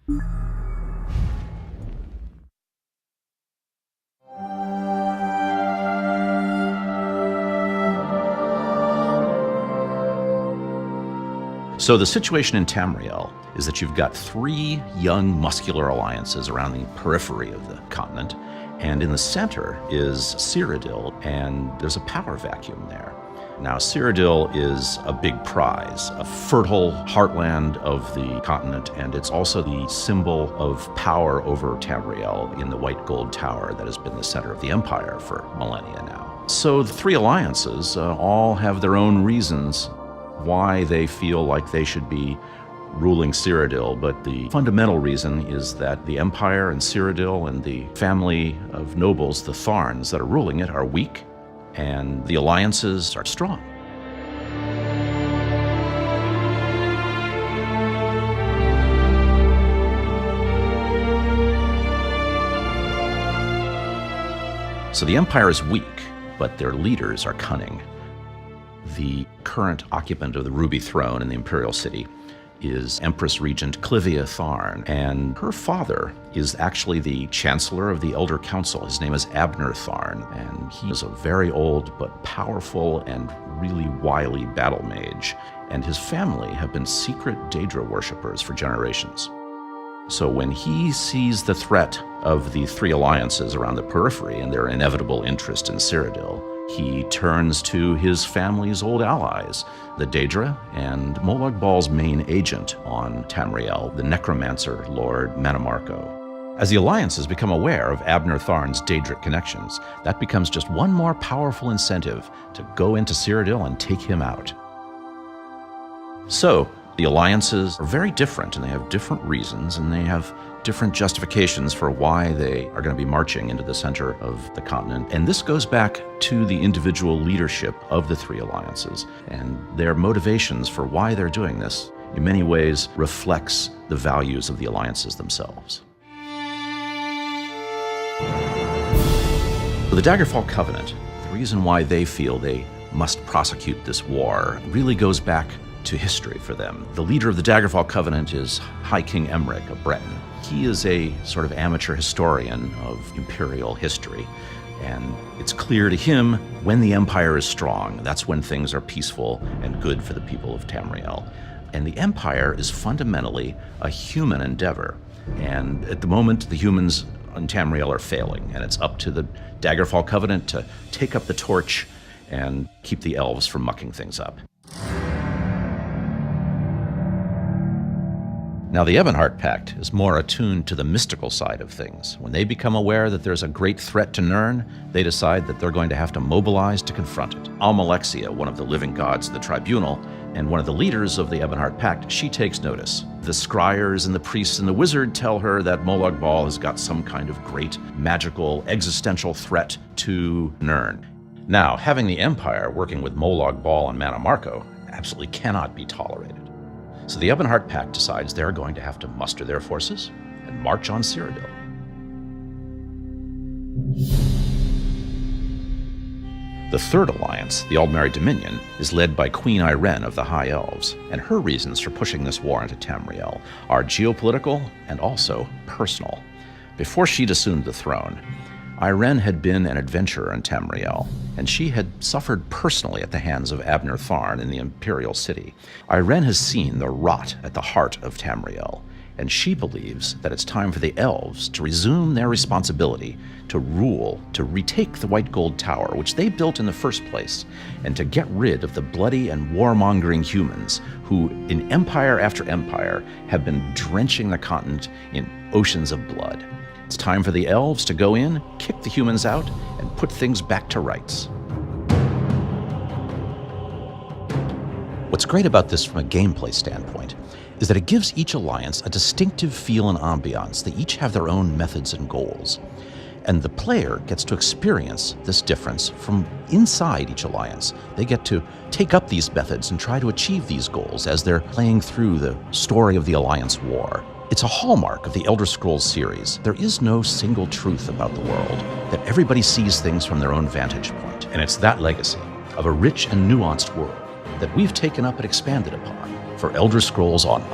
So the situation in Tamriel is that you've got three young muscular alliances around the periphery of the continent, and in the center is Cyrodiil, and there's a power vacuum there. Now, Cyrodiil is a big prize, a fertile heartland of the continent, and it's also the symbol of power over Tamriel in the white gold tower that has been the center of the empire for millennia now. So the three alliances all have their own reasons why they feel like they should be ruling Cyrodiil, but the fundamental reason is that the empire and Cyrodiil and the family of nobles, the Tharns that are ruling it, are weak, and the alliances are strong. So the empire is weak, but their leaders are cunning. The current occupant of the Ruby Throne in the Imperial City is Empress Regent Clivia Tharn, and her father is actually the Chancellor of the Elder Council. His name is Abner Tharn, and he is a very old but powerful and really wily battle mage, and his family have been secret Daedra worshippers for generations. So when he sees the threat of the three alliances around the periphery and their inevitable interest in Cyrodiil, he turns to his family's old allies, the Daedra, and Molag Bal's main agent on Tamriel, the necromancer Lord Manamarco. As the alliances become aware of Abner Tharn's Daedric connections, that becomes just one more powerful incentive to go into Cyrodiil and take him out. So, the alliances are very different, and they have different reasons, and they have different justifications for why they are going to be marching into the center of the continent. And this goes back to the individual leadership of the three alliances, and their motivations for why they're doing this in many ways reflects the values of the alliances themselves. So the Daggerfall Covenant, the reason why they feel they must prosecute this war really goes back to history for them. The leader of the Daggerfall Covenant is High King Emric of Breton. He is a sort of amateur historian of imperial history, and it's clear to him when the empire is strong, that's when things are peaceful and good for the people of Tamriel. And the empire is fundamentally a human endeavor, and at the moment the humans in Tamriel are failing, and it's up to the Daggerfall Covenant to take up the torch and keep the elves from mucking things up. Now, the Ebonheart Pact is more attuned to the mystical side of things. When they become aware that there's a great threat to Nirn, they decide that they're going to have to mobilize to confront it. Almalexia, one of the living gods of the tribunal, and one of the leaders of the Ebonheart Pact, she takes notice. The scryers and the priests and the wizard tell her that Molag Bal has got some kind of great, magical, existential threat to Nirn. Now, having the Empire working with Molag Bal and Manamarco absolutely cannot be tolerated. So the Ebonheart Pact decides they're going to have to muster their forces and march on Cyrodiil. The Third Alliance, the Aldmeri Dominion, is led by Queen Irene of the High Elves, and her reasons for pushing this war into Tamriel are geopolitical and also personal. Before she'd assumed the throne, Irene had been an adventurer in Tamriel, and she had suffered personally at the hands of Abner Tharn in the Imperial City. Irene has seen the rot at the heart of Tamriel, and she believes that it's time for the elves to resume their responsibility to rule, to retake the White Gold Tower, which they built in the first place, and to get rid of the bloody and warmongering humans who, in empire after empire, have been drenching the continent in oceans of blood. It's time for the elves to go in, kick the humans out, and put things back to rights. What's great about this from a gameplay standpoint is that it gives each alliance a distinctive feel and ambiance. They each have their own methods and goals. And the player gets to experience this difference from inside each alliance. They get to take up these methods and try to achieve these goals as they're playing through the story of the Alliance War. It's a hallmark of the Elder Scrolls series. There is no single truth about the world, that everybody sees things from their own vantage point. And it's that legacy of a rich and nuanced world that we've taken up and expanded upon for Elder Scrolls Online.